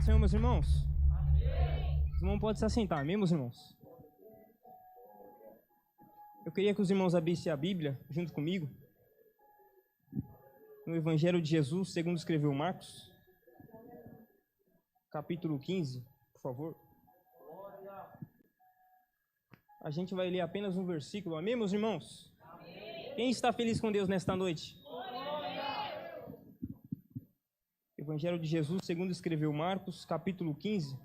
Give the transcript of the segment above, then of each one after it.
Senhor, meus irmãos? Amém. Os irmãos podem se assentar, amém, meus irmãos? Eu queria que os irmãos abrissem a Bíblia junto comigo no Evangelho de Jesus, segundo escreveu Marcos, capítulo 15, por favor. A gente vai ler apenas um versículo, amém, meus irmãos? Amém. Quem está feliz com Deus nesta noite? Evangelho de Jesus, segundo escreveu Marcos, capítulo 15,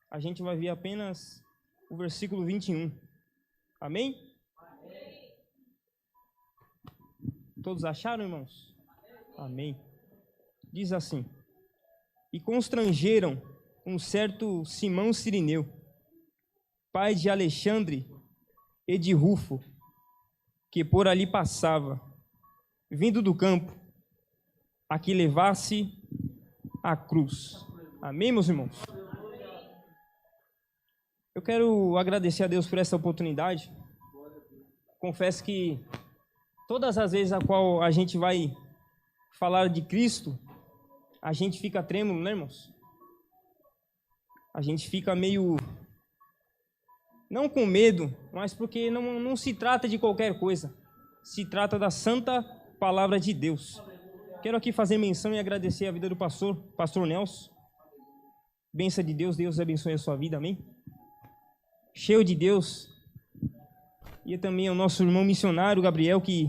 a gente vai ver apenas o versículo 21. Amém? Amém. Todos acharam, irmãos? Amém. Diz assim: e constrangeram um certo Simão Cirineu, pai de Alexandre e de Rufo, que por ali passava, vindo do campo, a que levasse a cruz. Amém, meus irmãos? Eu quero agradecer a Deus por essa oportunidade. Confesso que todas as vezes a qual a gente vai falar de Cristo, a gente fica trêmulo, né, irmãos? A gente fica meio, não com medo, mas porque não se trata de qualquer coisa. Se trata da santa palavra de Deus. Quero aqui fazer menção e agradecer a vida do pastor Nelson. Bênção de Deus, Deus abençoe a sua vida, amém? Cheio de Deus. E também ao nosso irmão missionário, Gabriel, que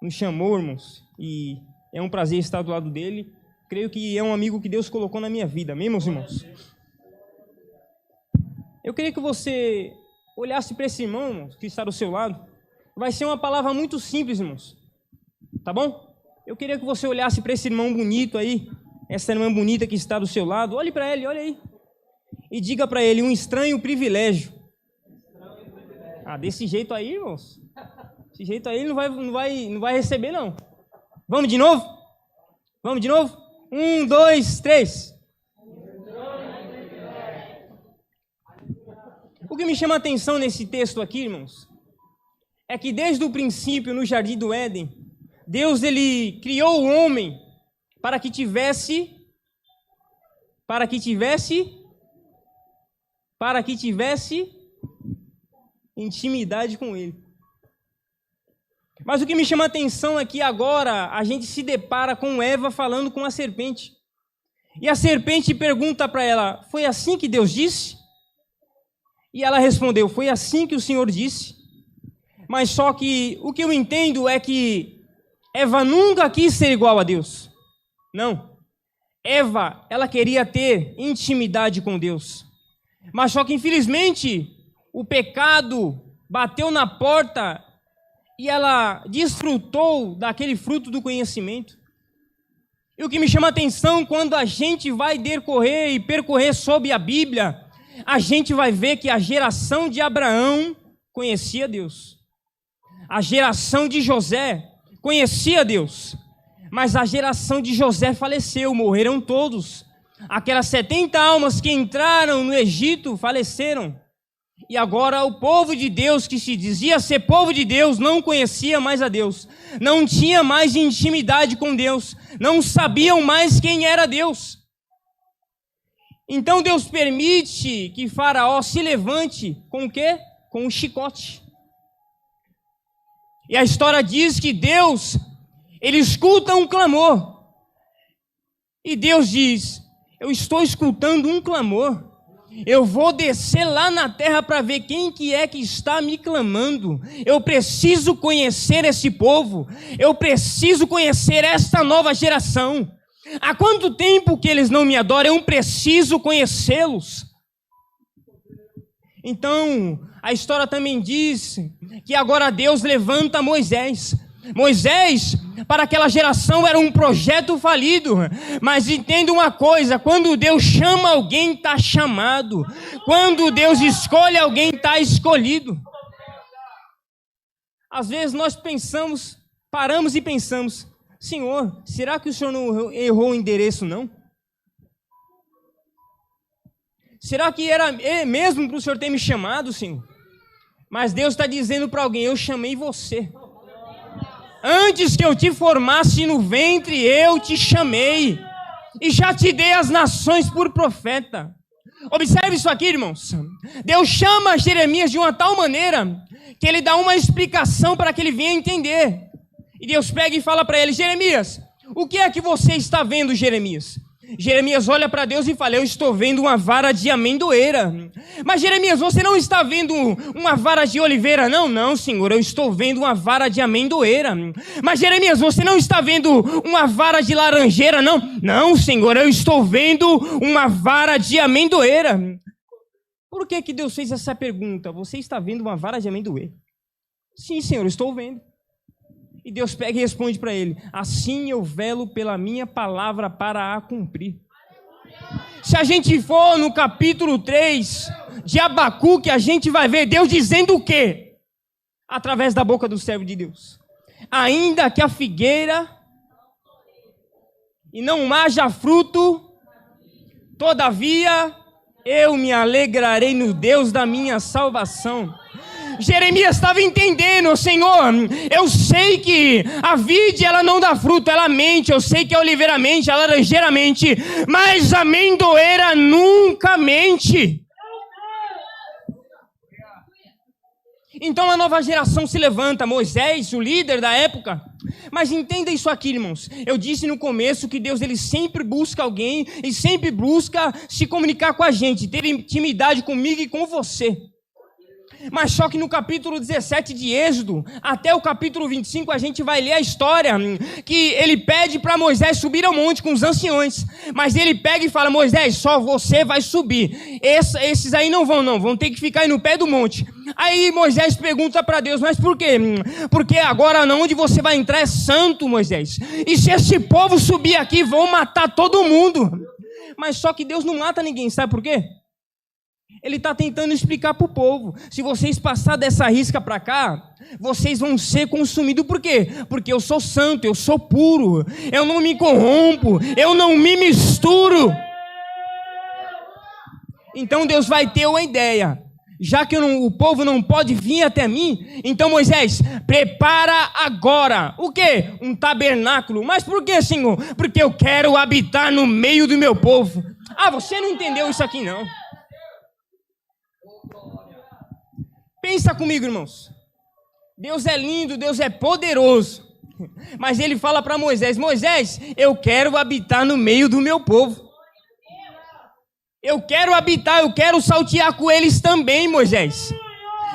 nos chamou, irmãos. E é um prazer estar do lado dele. Creio que é um amigo que Deus colocou na minha vida, amém, meus irmãos? Eu queria que você olhasse para esse irmão, irmãos, que está do seu lado. Vai ser uma palavra muito simples, irmãos. Tá bom? Eu queria que você olhasse para esse irmão bonito aí, essa irmã bonita que está do seu lado. Olhe para ele, olha aí. E diga para ele: um estranho privilégio. Ah, desse jeito aí, irmãos. Desse jeito aí ele não vai receber, não. Vamos de novo? Vamos de novo? 1, 2, 3. O que me chama a atenção nesse texto aqui, irmãos, é que desde o princípio, no Jardim do Éden, Deus, ele criou o homem para que tivesse intimidade com ele. Mas o que me chama a atenção é que agora a gente se depara com Eva falando com a serpente. E a serpente pergunta para ela: foi assim que Deus disse? E ela respondeu: foi assim que o Senhor disse. Mas só que o que eu entendo é que Eva nunca quis ser igual a Deus. Não. Eva, ela queria ter intimidade com Deus. Mas só que, infelizmente, o pecado bateu na porta e ela desfrutou daquele fruto do conhecimento. E o que me chama a atenção, quando a gente vai decorrer e percorrer sobre a Bíblia, a gente vai ver que a geração de Abraão conhecia Deus. A geração de José conhecia Deus, mas a geração de José faleceu, morreram todos. Aquelas 70 almas que entraram no Egito faleceram. E agora o povo de Deus, que se dizia ser povo de Deus, não conhecia mais a Deus. Não tinha mais intimidade com Deus. Não sabiam mais quem era Deus. Então Deus permite que Faraó se levante com o quê? Com um chicote. E a história diz que Deus, ele escuta um clamor. E Deus diz: eu estou escutando um clamor. Eu vou descer lá na terra para ver quem que é que está me clamando. Eu preciso conhecer esse povo. Eu preciso conhecer esta nova geração. Há quanto tempo que eles não me adoram? Eu preciso conhecê-los. Então, a história também diz que agora Deus levanta Moisés. Moisés, para aquela geração, era um projeto falido. Mas entenda uma coisa: quando Deus chama alguém, está chamado. Quando Deus escolhe alguém, está escolhido. Às vezes nós paramos e pensamos: Senhor, será que o Senhor não errou o endereço, não? Será que era mesmo para o Senhor ter me chamado, Senhor? Mas Deus está dizendo para alguém: eu chamei você. Antes que eu te formasse no ventre, eu te chamei. e já te dei as nações por profeta. Observe isso aqui, irmãos. Deus chama Jeremias de uma tal maneira que ele dá uma explicação para que ele venha entender. E Deus pega e fala para ele: Jeremias, o que é que você está vendo, Jeremias? Jeremias olha para Deus e fala: eu estou vendo uma vara de amendoeira. Mas Jeremias, você não está vendo uma vara de oliveira? Não, não, Senhor, eu estou vendo uma vara de amendoeira. Mas Jeremias, você não está vendo uma vara de laranjeira? Não, não, Senhor, eu estou vendo uma vara de amendoeira. Por que Deus fez essa pergunta? Você está vendo uma vara de amendoeira? Sim, Senhor, eu estou vendo. E Deus pega e responde para ele: assim eu velo pela minha palavra para a cumprir. Se a gente for no capítulo 3 de Abacuque, a gente vai ver Deus dizendo o quê? Através da boca do servo de Deus: ainda que a figueira e não haja fruto, todavia eu me alegrarei no Deus da minha salvação. Jeremias estava entendendo: Senhor, eu sei que a vide ela não dá fruto, ela mente, eu sei que a oliveira mente, a laranjeira mente, mas a amendoeira nunca mente. Então a nova geração se levanta, Moisés, o líder da época. Mas entenda isso aqui, irmãos. Eu disse no começo que Deus ele sempre busca alguém e sempre busca se comunicar com a gente, ter intimidade comigo e com você. Mas só que no capítulo 17 de Êxodo, até o capítulo 25, a gente vai ler a história que ele pede para Moisés subir ao monte com os anciões. Mas ele pega e fala: Moisés, só você vai subir. Esses aí não vão ter que ficar aí no pé do monte. Aí Moisés pergunta para Deus: mas por quê? Porque agora onde você vai entrar é santo, Moisés. E se esse povo subir aqui, vão matar todo mundo. Mas só que Deus não mata ninguém, sabe por quê? Ele está tentando explicar para o povo: se vocês passarem dessa risca para cá, vocês vão ser consumidos. Por quê? Porque eu sou santo, eu sou puro, eu não me corrompo, eu não me misturo. Então Deus vai ter uma ideia: já que o povo não pode vir até mim, então Moisés, prepara agora. O quê? Um tabernáculo. Mas por quê, Senhor? Porque eu quero habitar no meio do meu povo. Ah, você não entendeu isso aqui não. Pensa comigo, irmãos. Deus é lindo, Deus é poderoso. Mas ele fala para Moisés: Moisés, eu quero habitar no meio do meu povo. Eu quero habitar, eu quero saltear com eles também, Moisés.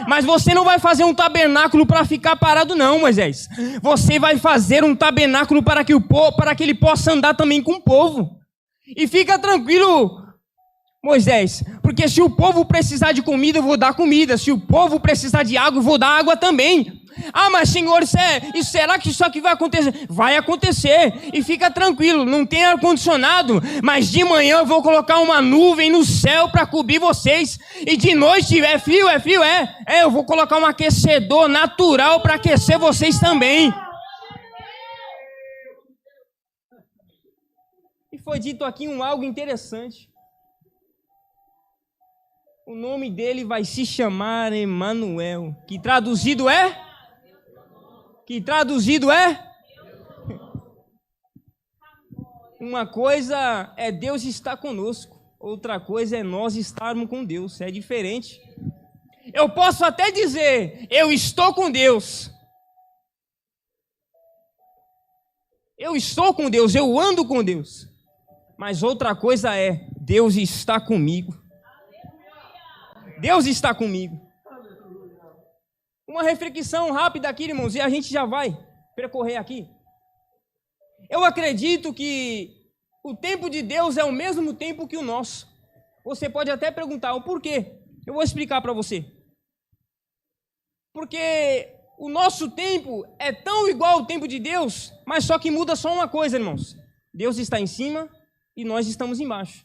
Mas você não vai fazer um tabernáculo para ficar parado não, Moisés. Você vai fazer um tabernáculo para que ele possa andar também com o povo. E fica tranquilo, Moisés, porque se o povo precisar de comida, eu vou dar comida. Se o povo precisar de água, eu vou dar água também. Ah, mas Senhor, será que isso aqui vai acontecer? Vai acontecer. E fica tranquilo, não tem ar-condicionado, mas de manhã eu vou colocar uma nuvem no céu para cobrir vocês. E de noite, é frio, eu vou colocar um aquecedor natural para aquecer vocês também. E foi dito aqui algo interessante. O nome dele vai se chamar Emanuel, que traduzido é? Uma coisa é Deus estar conosco, outra coisa é nós estarmos com Deus, é diferente. Eu posso até dizer: eu estou com Deus. Eu estou com Deus, eu ando com Deus. Mas outra coisa é: Deus está comigo. Deus está comigo. Uma reflexão rápida aqui, irmãos, e a gente já vai percorrer aqui. Eu acredito que o tempo de Deus é o mesmo tempo que o nosso. Você pode até perguntar o porquê. Eu vou explicar para você. Porque o nosso tempo é tão igual ao tempo de Deus, mas só que muda só uma coisa, irmãos. Deus está em cima e nós estamos embaixo.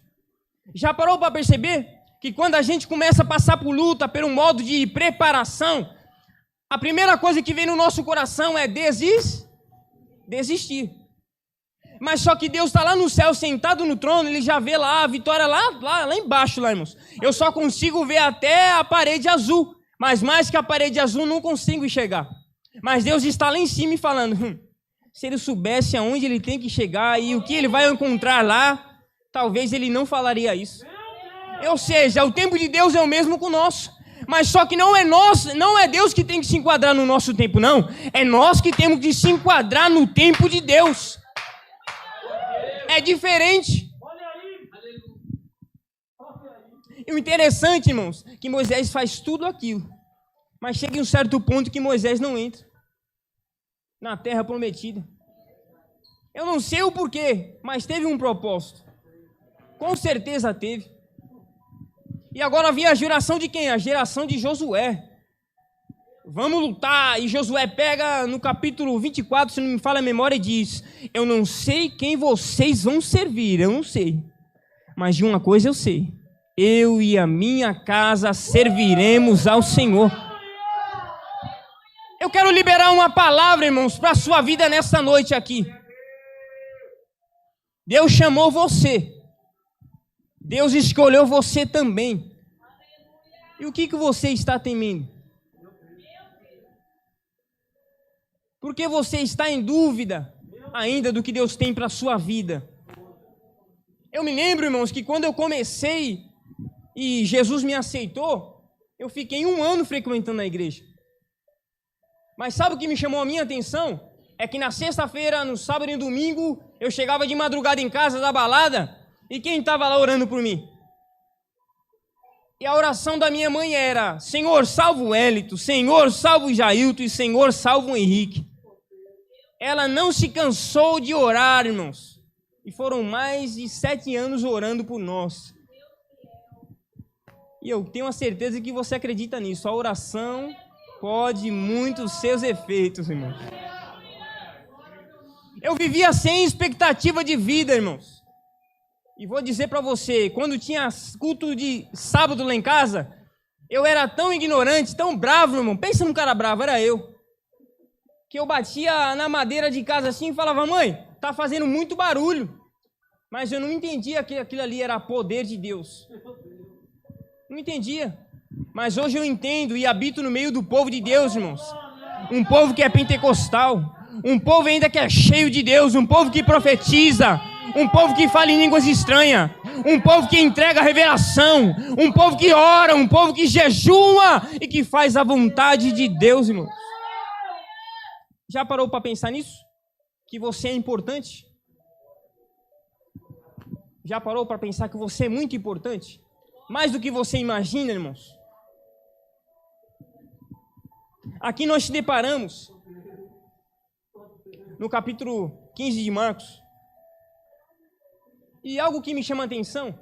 Já parou para perceber que quando a gente começa a passar por luta, por um modo de preparação, a primeira coisa que vem no nosso coração é desistir. Mas só que Deus está lá no céu, sentado no trono, ele já vê lá a vitória lá embaixo, lá, irmãos. Eu só consigo ver até a parede azul, mas mais que a parede azul não consigo enxergar. Mas Deus está lá em cima e falando: Se ele soubesse aonde ele tem que chegar e o que ele vai encontrar lá, talvez ele não falaria isso. Ou seja, o tempo de Deus é o mesmo que o nosso. Mas só que não é Deus que tem que se enquadrar no nosso tempo, não. É nós que temos que se enquadrar no tempo de Deus. É diferente. E o interessante, irmãos, que Moisés faz tudo aquilo. Mas chega em um certo ponto que Moisés não entra na terra prometida. Eu não sei o porquê, mas teve um propósito. Com certeza teve. E agora vinha a geração de quem? A geração de Josué. Vamos lutar. E Josué pega no capítulo 24, se não me falha a memória, e diz: eu não sei quem vocês vão servir, eu não sei. Mas de uma coisa eu sei: eu e a minha casa serviremos ao Senhor. Eu quero liberar uma palavra, irmãos, para a sua vida nesta noite aqui. Deus chamou você. Deus escolheu você também. E o que você está temendo? Porque você está em dúvida ainda do que Deus tem para a sua vida. Eu me lembro, irmãos, que quando eu comecei e Jesus me aceitou, eu fiquei 1 ano frequentando a igreja. Mas sabe o que me chamou a minha atenção? É que na sexta-feira, no sábado e no domingo, eu chegava de madrugada em casa da balada, e quem estava lá orando por mim? E a oração da minha mãe era: Senhor, salva o Hélito, Senhor, salva o Jailton e Senhor, salva o Henrique. Ela não se cansou de orar, irmãos. E foram mais de 7 anos orando por nós. E eu tenho a certeza que você acredita nisso. A oração pode muito seus efeitos, irmãos. Eu vivia sem expectativa de vida, irmãos. E vou dizer para você, quando tinha culto de sábado lá em casa, eu era tão ignorante, tão bravo, irmão. Pensa num cara bravo, era eu. Que eu batia na madeira de casa assim e falava: mãe, tá fazendo muito barulho. Mas eu não entendia que aquilo ali era poder de Deus. Não entendia. Mas hoje eu entendo e habito no meio do povo de Deus, irmãos. Um povo que é pentecostal. Um povo ainda que é cheio de Deus. Um povo que profetiza. Um povo que fala em línguas estranhas. Um povo que entrega a revelação. Um povo que ora. Um povo que jejua e que faz a vontade de Deus, irmãos. Já parou para pensar nisso? Que você é importante? Já parou para pensar que você é muito importante? Mais do que você imagina, irmãos. Aqui nós te deparamos no capítulo 15 de Marcos. E algo que me chama a atenção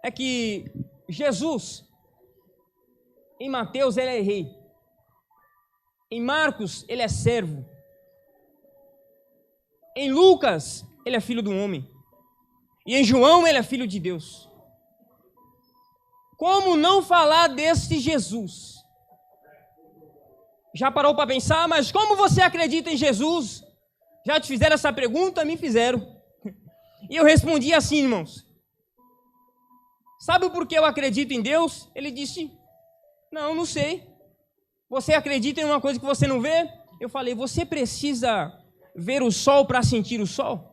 é que Jesus, em Mateus, ele é rei. Em Marcos, ele é servo. Em Lucas, ele é filho do homem. E em João, ele é filho de Deus. Como não falar desse Jesus? Já parou para pensar? Mas como você acredita em Jesus? Já te fizeram essa pergunta? Me fizeram. E eu respondi assim, irmãos. Sabe por que eu acredito em Deus? Ele disse: não sei. Você acredita em uma coisa que você não vê? Eu falei: você precisa ver o sol para sentir o sol?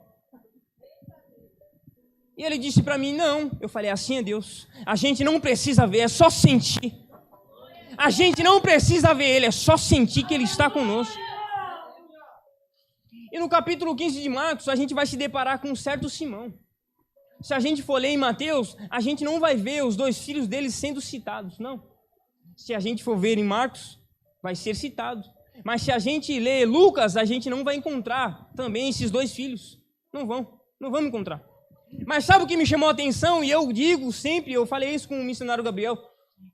E ele disse para mim: não. Eu falei: assim é Deus. A gente não precisa ver, é só sentir. A gente não precisa ver Ele, é só sentir que Ele está conosco. E no capítulo 15 de Marcos, a gente vai se deparar com um certo Simão. Se a gente for ler em Mateus, a gente não vai ver os 2 filhos dele sendo citados, não. Se a gente for ver em Marcos, vai ser citado. Mas se a gente ler Lucas, a gente não vai encontrar também esses 2 filhos. Não vamos encontrar. Mas sabe o que me chamou a atenção? E eu digo sempre, eu falei isso com o missionário Gabriel,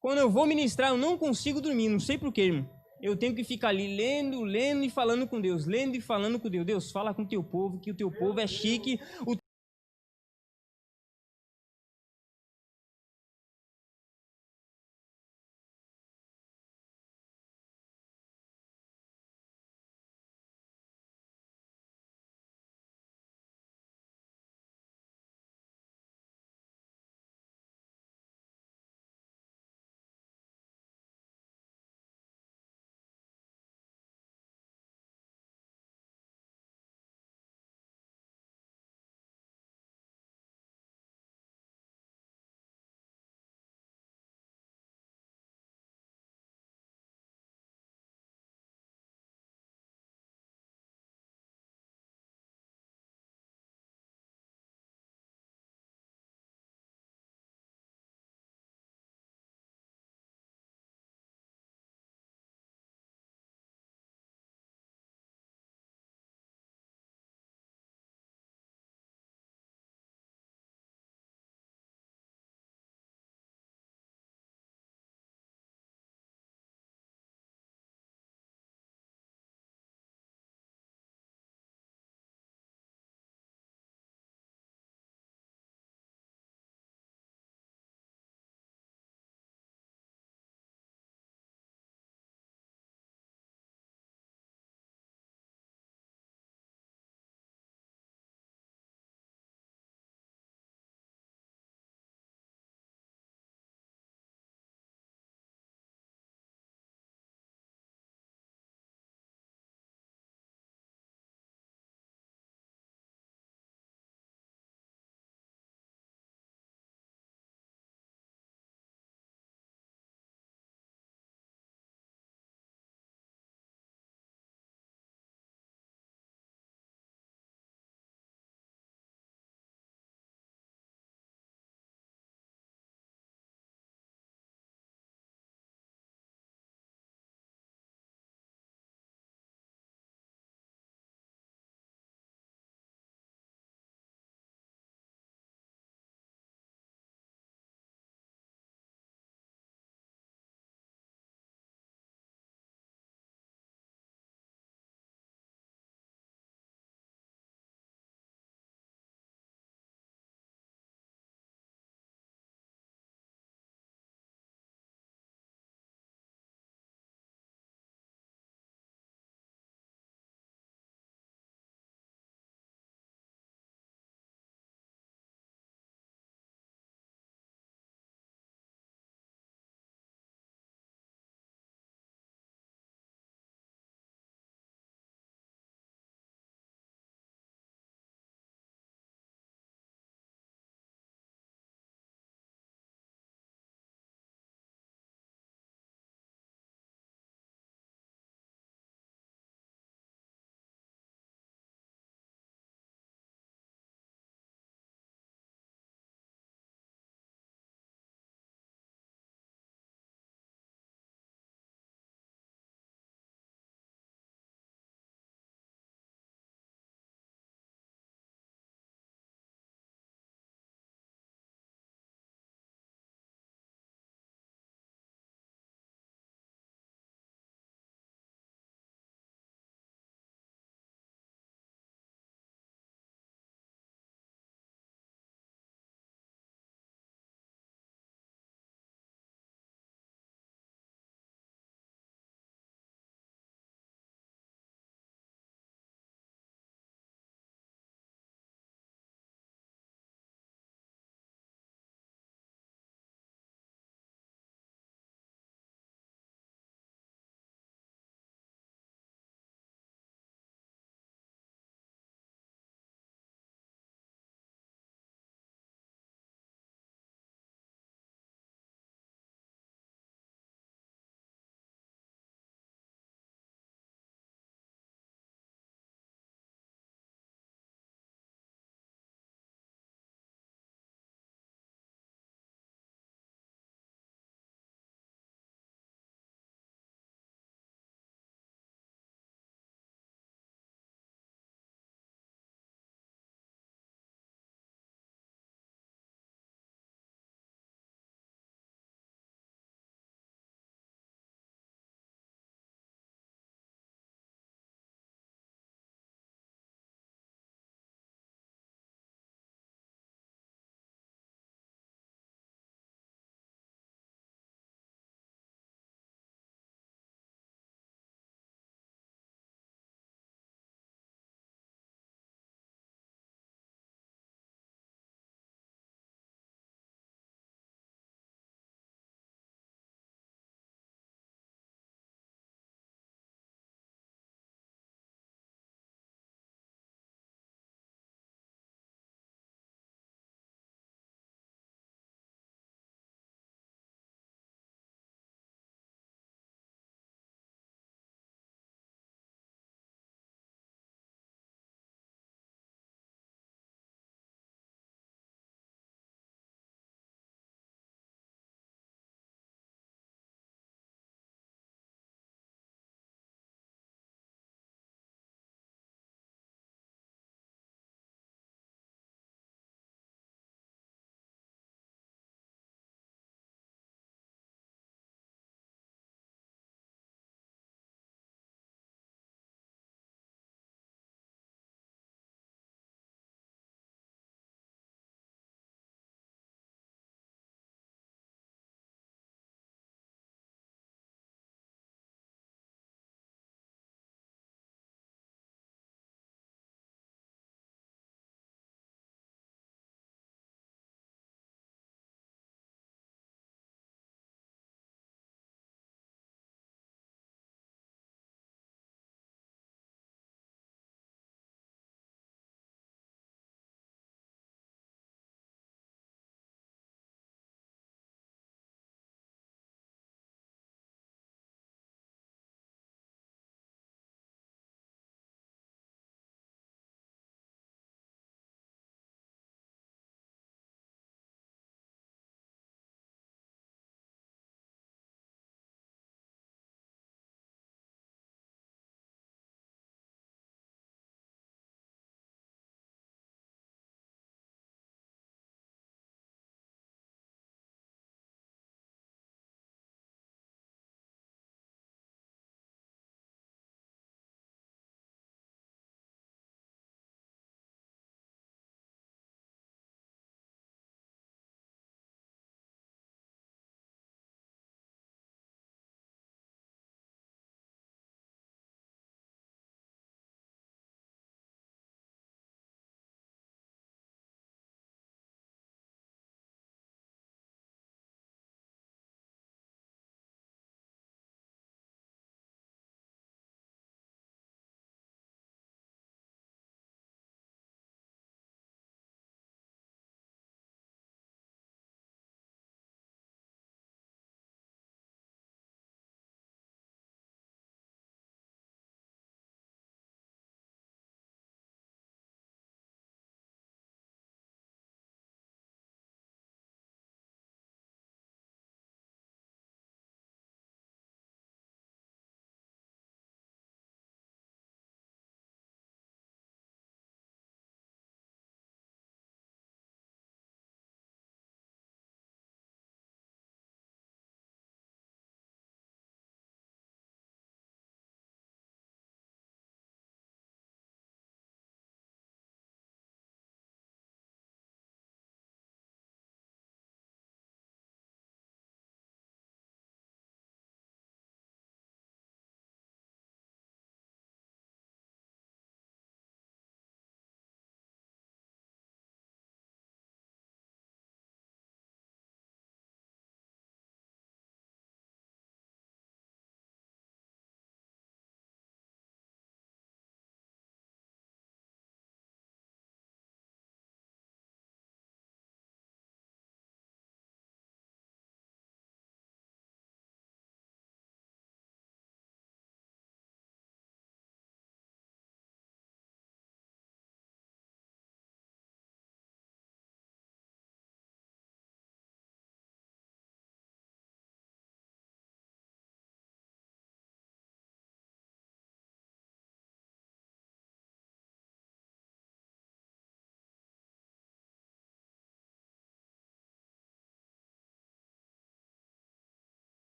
quando eu vou ministrar, eu não consigo dormir, não sei porquê, irmão. Eu tenho que ficar ali lendo e falando com Deus, lendo e falando com Deus. Deus, fala com o teu povo, que o teu povo é chique,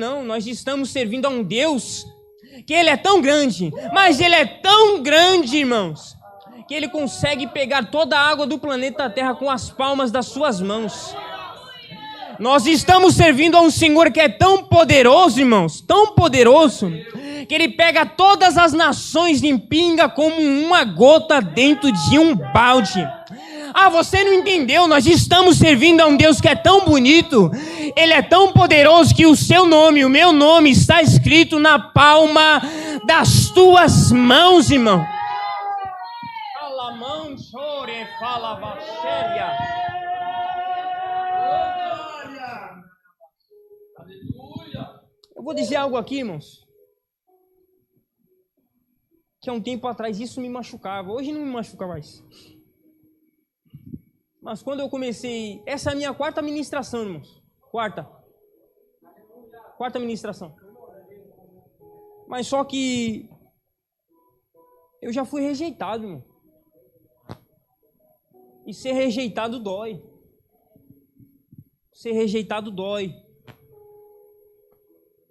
não. Nós estamos servindo a um Deus que Ele é tão grande, mas Ele é tão grande, irmãos, que Ele consegue pegar toda a água do planeta Terra com as palmas das suas mãos. Nós estamos servindo a um Senhor que é tão poderoso, irmãos, tão poderoso, que Ele pega todas as nações e pinga como uma gota dentro de um balde. Ah, você não entendeu? Nós estamos servindo a um Deus que é tão bonito, Ele é tão poderoso que o seu nome, o meu nome está escrito na palma das tuas mãos, irmão. Eu vou dizer algo aqui, irmãos, que há um tempo atrás isso me machucava, hoje não me machuca mais. Mas quando eu comecei, essa é a minha quarta ministração, irmãos, quarta ministração. Mas só que eu já fui rejeitado, irmão. E ser rejeitado dói. Ser rejeitado dói.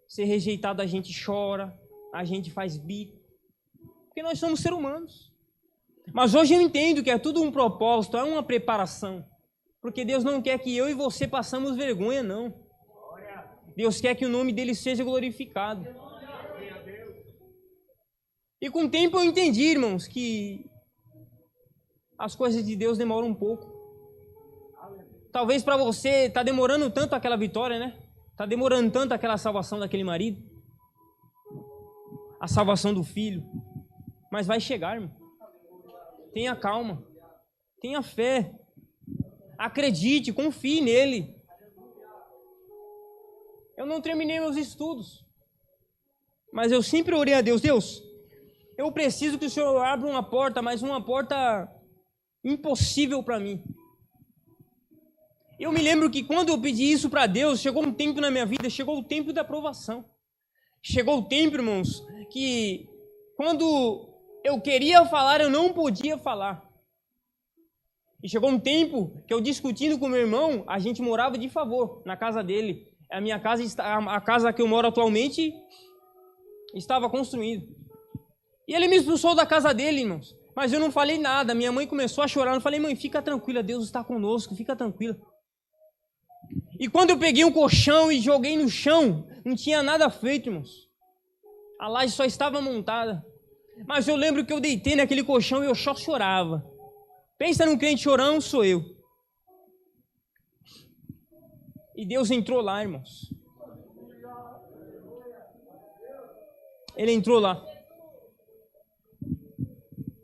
Ser rejeitado a gente chora, a gente faz bico. Porque nós somos seres humanos. Mas hoje eu entendo que é tudo um propósito, é uma preparação. Porque Deus não quer que eu e você passemos vergonha, não. Deus quer que o nome dele seja glorificado. E com o tempo eu entendi, irmãos, que as coisas de Deus demoram um pouco. Talvez para você está demorando tanto aquela vitória, né? Está demorando tanto aquela salvação daquele marido. A salvação do filho. Mas vai chegar, irmão. Tenha calma. Tenha fé. Acredite, confie nele. Eu não terminei meus estudos. Mas eu sempre orei a Deus. Deus, eu preciso que o Senhor abra uma porta, mas uma porta impossível para mim. Eu me lembro que quando eu pedi isso para Deus, chegou um tempo na minha vida, chegou o tempo da aprovação. Chegou o tempo, irmãos, que quando eu queria falar, eu não podia falar. E chegou um tempo que eu discutindo com meu irmão, a gente morava de favor na casa dele. A minha casa, a casa que eu moro atualmente, estava construída. E ele me expulsou da casa dele, irmãos. Mas eu não falei nada. Minha mãe começou a chorar. Eu falei, mãe, fica tranquila, Deus está conosco, fica tranquila. E quando eu peguei um colchão e joguei no chão, não tinha nada feito, irmãos. A laje só estava montada. Mas eu lembro que eu deitei naquele colchão e eu só chorava. Pensa num crente chorão, sou eu. E Deus entrou lá, irmãos. Ele entrou lá.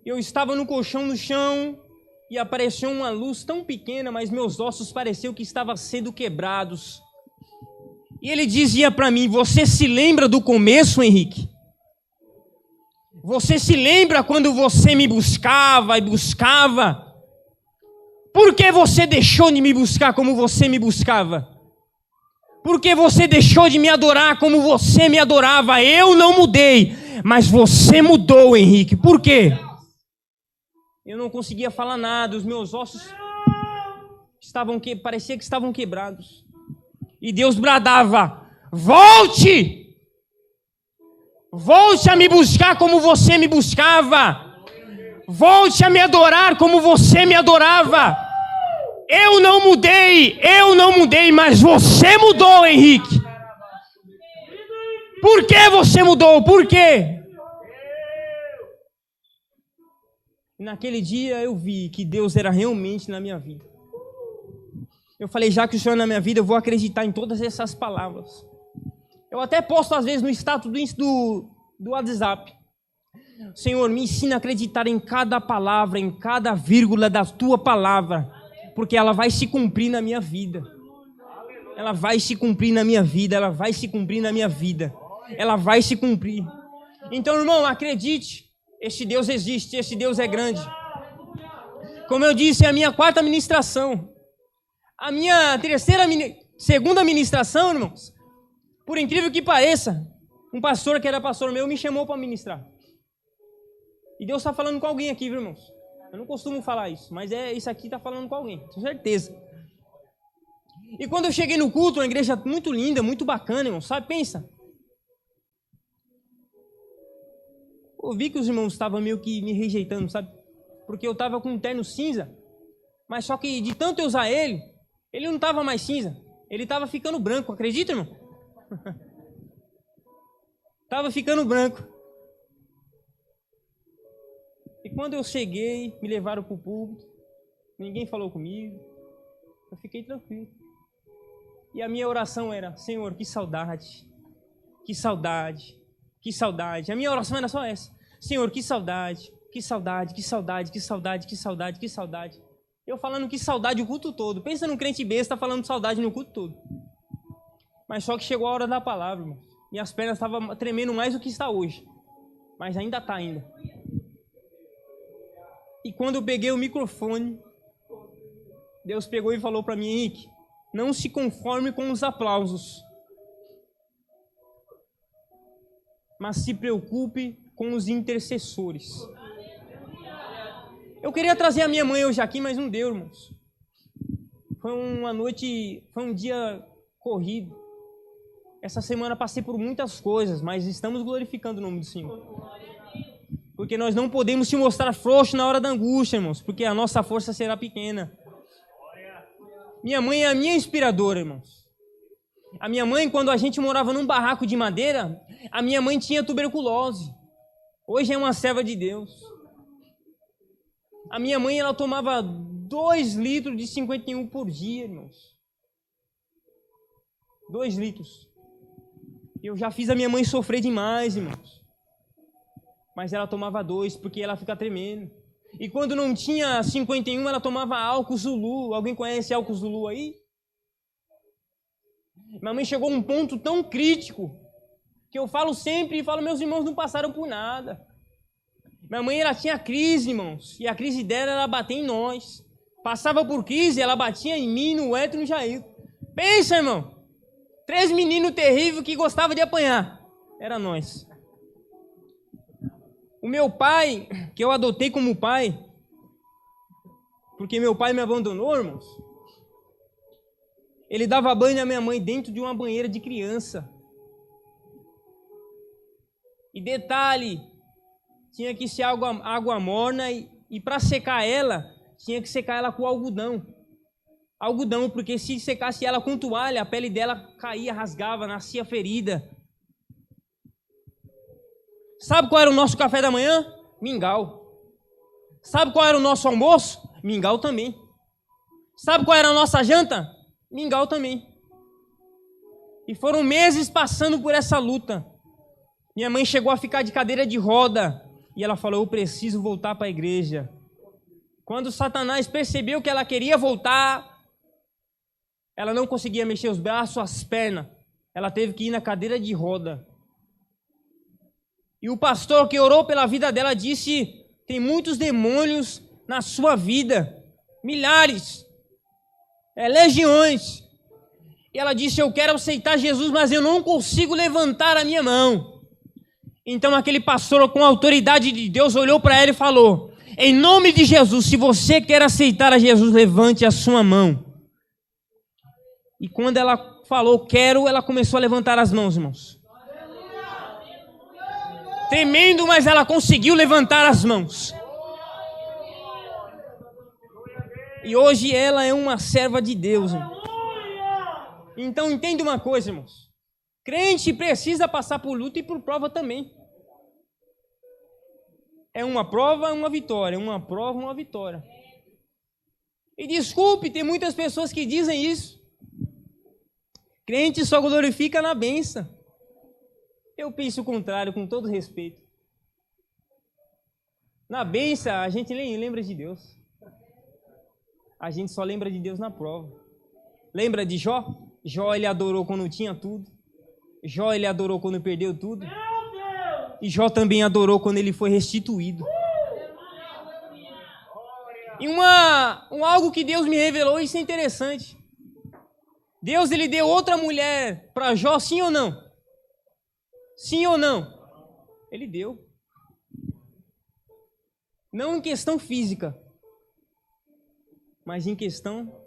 Eu estava no colchão no chão e apareceu uma luz tão pequena, mas meus ossos pareciam que estavam sendo quebrados. E ele dizia para mim, você se lembra do começo, Henrique? Você se lembra quando você me buscava e buscava? Por que você deixou de me buscar como você me buscava? Por que você deixou de me adorar como você me adorava? Eu não mudei, mas você mudou, Henrique. Por quê? Eu não conseguia falar nada, os meus ossos parecia que estavam quebrados. E Deus bradava, volte! Volte a me buscar como você me buscava. Volte a me adorar como você me adorava. Eu não mudei, mas você mudou, Henrique. Por que você mudou? Por quê? Naquele dia eu vi que Deus era realmente na minha vida. Eu falei, já que o Senhor é na minha vida, eu vou acreditar em todas essas palavras. Eu até posto às vezes no status do WhatsApp. Senhor, me ensina a acreditar em cada palavra, em cada vírgula da tua palavra, porque ela vai se cumprir na minha vida. Ela vai se cumprir na minha vida, ela vai se cumprir na minha vida. Ela vai se cumprir. Então, irmão, acredite. Este Deus existe, este Deus é grande. Como eu disse, é a minha quarta ministração. A minha segunda ministração, irmãos, por incrível que pareça, um pastor que era pastor meu me chamou para ministrar. E Deus está falando com alguém aqui, viu, irmãos? Eu não costumo falar isso, mas isso aqui está falando com alguém, com certeza. E quando eu cheguei no culto, uma igreja muito linda, muito bacana, irmão, sabe? Pensa. Eu vi que os irmãos estavam meio que me rejeitando, sabe? Porque eu estava com um terno cinza, mas só que de tanto eu usar ele não estava mais cinza. Ele estava ficando branco, acredita, irmão? Estava ficando branco. E quando eu cheguei, me levaram para o púlpito, ninguém falou comigo, eu fiquei tranquilo. E a minha oração era: Senhor, que saudade, que saudade, que saudade. A minha oração era só essa: Senhor, que saudade, que saudade, que saudade, que saudade, que saudade, que saudade. Eu falando que saudade o culto todo. Pensa num crente besta falando saudade no culto todo. Mas só que chegou a hora da palavra, irmão. Minhas pernas estavam tremendo mais do que está hoje. Mas ainda está ainda. E quando eu peguei o microfone, Deus pegou e falou para mim: Henrique, não se conforme com os aplausos, mas se preocupe com os intercessores. Eu queria trazer a minha mãe hoje aqui, mas não deu, irmãos. Foi um dia corrido. Essa semana passei por muitas coisas, mas estamos glorificando o nome do Senhor. Porque nós não podemos se mostrar frouxos na hora da angústia, irmãos, porque a nossa força será pequena. Minha mãe é a minha inspiradora, irmãos. A minha mãe, quando a gente morava num barraco de madeira, a minha mãe tinha tuberculose. Hoje é uma serva de Deus. A minha mãe, ela tomava 2 litros de 51 por dia, irmãos. 2 litros. Eu já fiz a minha mãe sofrer demais, irmãos. Mas ela tomava 2, porque ela fica tremendo. E quando não tinha 51, ela tomava álcool Zulu. Alguém conhece álcool Zulu aí? Minha mãe chegou a um ponto tão crítico, que eu falo sempre e falo: meus irmãos não passaram por nada. Minha mãe, ela tinha crise, irmãos. E a crise dela, ela batia em nós. Passava por crise, ela batia em mim, no Eto e no Jair. Pensa, irmão. 3 meninos terríveis que gostavam de apanhar. Era nós. O meu pai, que eu adotei como pai, porque meu pai me abandonou, irmãos, ele dava banho na minha mãe dentro de uma banheira de criança. E detalhe, tinha que ser água morna e para secar ela, tinha que secar ela com algodão. Algodão, porque se secasse ela com toalha, a pele dela caía, rasgava, nascia ferida. Sabe qual era o nosso café da manhã? Mingau. Sabe qual era o nosso almoço? Mingau também. Sabe qual era a nossa janta? Mingau também. E foram meses passando por essa luta. Minha mãe chegou a ficar de cadeira de roda. E ela falou: eu preciso voltar para a igreja. Quando Satanás percebeu que ela queria voltar, ela não conseguia mexer os braços, as pernas. Ela teve que ir na cadeira de roda. E o pastor que orou pela vida dela disse: tem muitos demônios na sua vida. Milhares. Legiões. E ela disse: eu quero aceitar Jesus, mas eu não consigo levantar a minha mão. Então aquele pastor, com a autoridade de Deus, olhou para ela e falou: em nome de Jesus, se você quer aceitar a Jesus, levante a sua mão. E quando ela falou quero, ela começou a levantar as mãos, irmãos. Tremendo, mas ela conseguiu levantar as mãos. E hoje ela é uma serva de Deus, irmão. Então entenda uma coisa, irmãos. Crente precisa passar por luta e por prova também. É uma prova, uma vitória. Uma prova, uma vitória. E desculpe, tem muitas pessoas que dizem isso. Crente só glorifica na bênção. Eu penso o contrário, com todo respeito. Na bênção, a gente nem lembra de Deus. A gente só lembra de Deus na prova. Lembra de Jó? Jó, ele adorou quando tinha tudo. Jó, ele adorou quando perdeu tudo. E Jó também adorou quando ele foi restituído. E algo que Deus me revelou, isso é interessante. Deus, ele deu outra mulher para Jó, sim ou não? Sim ou não? Ele deu. Não em questão física, mas em questão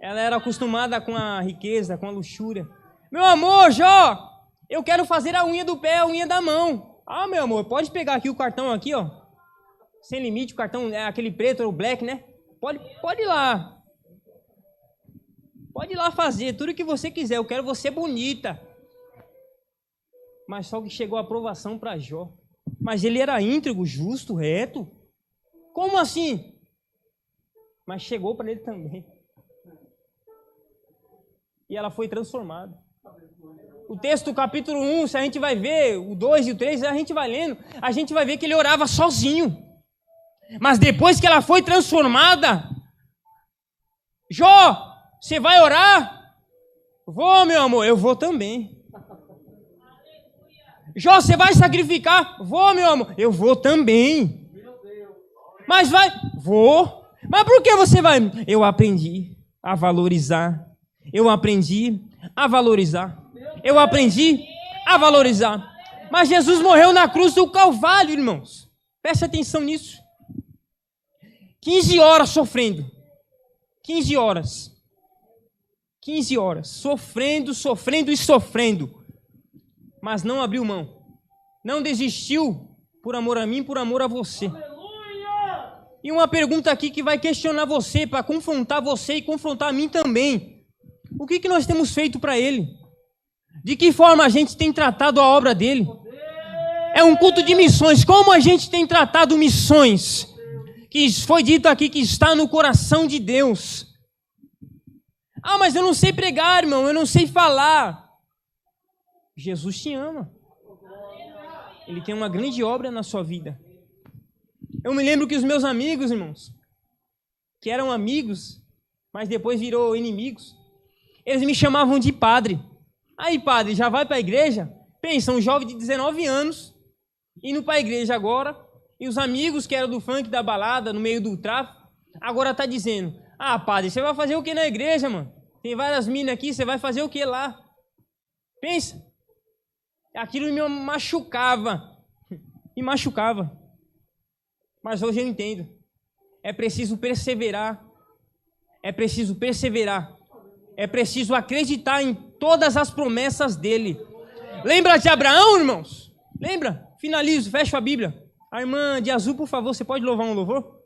Ela era acostumada com a riqueza, com a luxúria. Meu amor, Jó, eu quero fazer a unha do pé, a unha da mão. Ah, meu amor, pode pegar aqui o cartão aqui, ó. Sem limite, o cartão é aquele preto, o black, né? Pode ir lá. Pode ir lá fazer tudo o que você quiser. Eu quero você bonita. Mas só que chegou a aprovação para Jó. Mas ele era íntegro, justo, reto. Como assim? Mas chegou para ele também. E ela foi transformada. O texto do capítulo 1, se a gente vai ver, o 2 e o 3, a gente vai lendo, a gente vai ver que ele orava sozinho. Mas depois que ela foi transformada, Jó, você vai orar? Vou, meu amor, eu vou também. Jó, você vai sacrificar? Vou, meu amor, eu vou também. Mas vai? Vou. Mas por que você vai? Eu aprendi a valorizar. Eu aprendi a valorizar. Eu aprendi a valorizar. Mas Jesus morreu na cruz do Calvário, irmãos. Preste atenção nisso. 15 horas sofrendo. 15 horas. 15 horas. Sofrendo, sofrendo e sofrendo. Mas não abriu mão. Não desistiu por amor a mim, por amor a você. E uma pergunta aqui que vai questionar você, para confrontar você e confrontar a mim também. O que nós temos feito para Ele? De que forma a gente tem tratado a obra dele? É um culto de missões. Como a gente tem tratado missões? Que foi dito aqui que está no coração de Deus. Ah, mas eu não sei pregar, irmão. Eu não sei falar. Jesus te ama. Ele tem uma grande obra na sua vida. Eu me lembro que os meus amigos, irmãos, que eram amigos, mas depois virou inimigos, eles me chamavam de padre. Aí, padre, já vai para a igreja? Pensa, um jovem de 19 anos, indo para a igreja agora, e os amigos que eram do funk, da balada, no meio do tráfico, agora tá dizendo, ah, padre, você vai fazer o que na igreja, mano? Tem várias minas aqui, você vai fazer o que lá? Pensa. Aquilo me machucava. Me machucava. Mas hoje eu entendo. É preciso perseverar. É preciso perseverar. É preciso acreditar em todas as promessas dele. Lembra de Abraão, irmãos? Lembra? Finalizo, fecho a Bíblia. A irmã de azul, por favor, você pode louvar um louvor?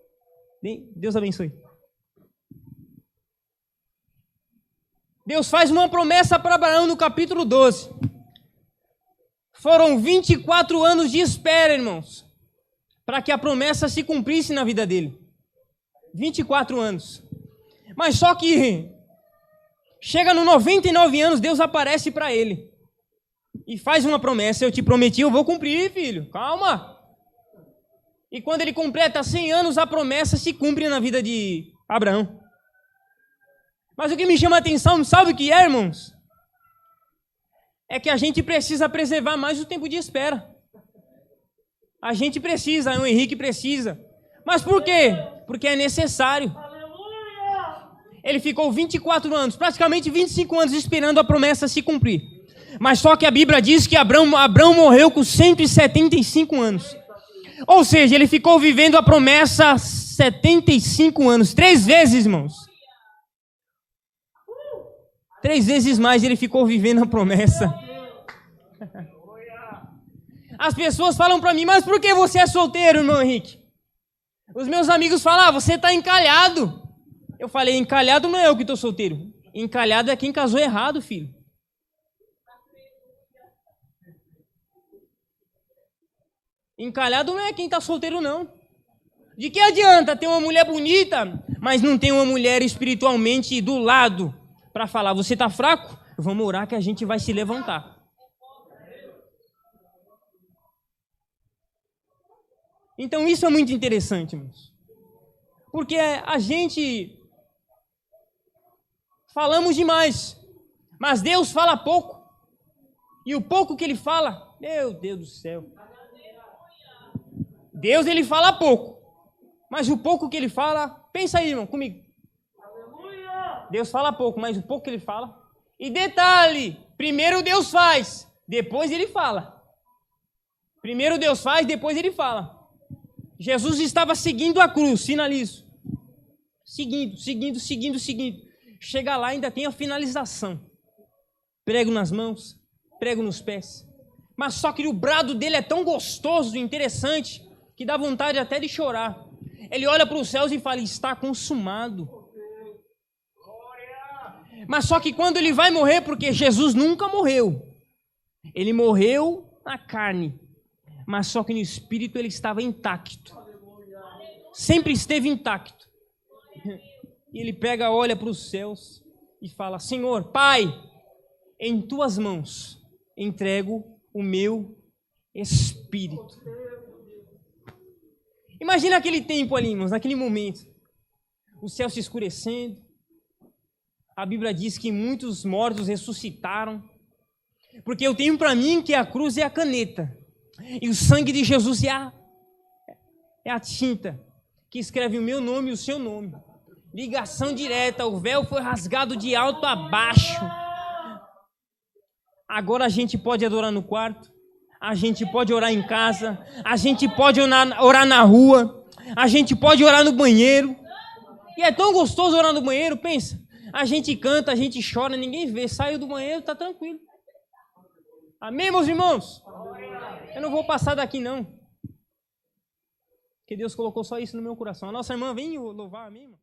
Deus abençoe. Deus faz uma promessa para Abraão no capítulo 12. Foram 24 anos de espera, irmãos, para que a promessa se cumprisse na vida dele. 24 anos. Mas só que chega no 99 anos, Deus aparece para ele e faz uma promessa. Eu te prometi, eu vou cumprir, filho. Calma. E quando ele completa 100 anos, a promessa se cumpre na vida de Abraão. Mas o que me chama a atenção, sabe o que é, irmãos? É que a gente precisa preservar mais o tempo de espera. A gente precisa, o Henrique precisa. Mas por quê? Porque é necessário. Ele ficou 24 anos, praticamente 25 anos esperando a promessa se cumprir. Mas só que a Bíblia diz que Abraão morreu com 175 anos. Ou seja, ele ficou vivendo a promessa 75 anos. 3 vezes, irmãos. 3 vezes mais ele ficou vivendo a promessa. As pessoas falam para mim, mas por que você é solteiro, irmão Henrique? Os meus amigos falam, você está encalhado. Eu falei, encalhado não é eu que estou solteiro. Encalhado é quem casou errado, filho. Encalhado não é quem está solteiro, não. De que adianta ter uma mulher bonita, mas não tem uma mulher espiritualmente do lado para falar, você está fraco? Vamos orar que a gente vai se levantar. Então isso é muito interessante, irmãos. Porque a gente falamos demais, mas Deus fala pouco. E o pouco que Ele fala, meu Deus do céu. Deus, Ele fala pouco. Mas o pouco que Ele fala, pensa aí, irmão, comigo. Deus fala pouco, mas o pouco que Ele fala. E detalhe, primeiro Deus faz, depois Ele fala. Primeiro Deus faz, depois Ele fala. Jesus estava seguindo a cruz, finalizo. Seguindo. Chega lá, ainda tem a finalização. Prego nas mãos, prego nos pés. Mas só que o brado dele é tão gostoso e interessante que dá vontade até de chorar. Ele olha para os céus e fala: está consumado. Mas só que quando ele vai morrer, porque Jesus nunca morreu. Ele morreu na carne, mas só que no espírito ele estava intacto. Sempre esteve intacto. E ele pega, olha para os céus e fala: Senhor, Pai, em tuas mãos entrego o meu espírito. Imagina aquele tempo ali, irmãos, naquele momento. O céu se escurecendo. A Bíblia diz que muitos mortos ressuscitaram. Porque eu tenho para mim que a cruz é a caneta. E o sangue de Jesus é a tinta que escreve o meu nome e o seu nome. Ligação direta, o véu foi rasgado de alto a baixo. Agora a gente pode adorar no quarto, a gente pode orar em casa, a gente pode orar na rua, a gente pode orar no banheiro. E é tão gostoso orar no banheiro, pensa. A gente canta, a gente chora, ninguém vê. Saiu do banheiro, tá tranquilo. Amém, meus irmãos? Eu não vou passar daqui, não. Porque Deus colocou só isso no meu coração. A nossa irmã vem louvar, amém, irmão?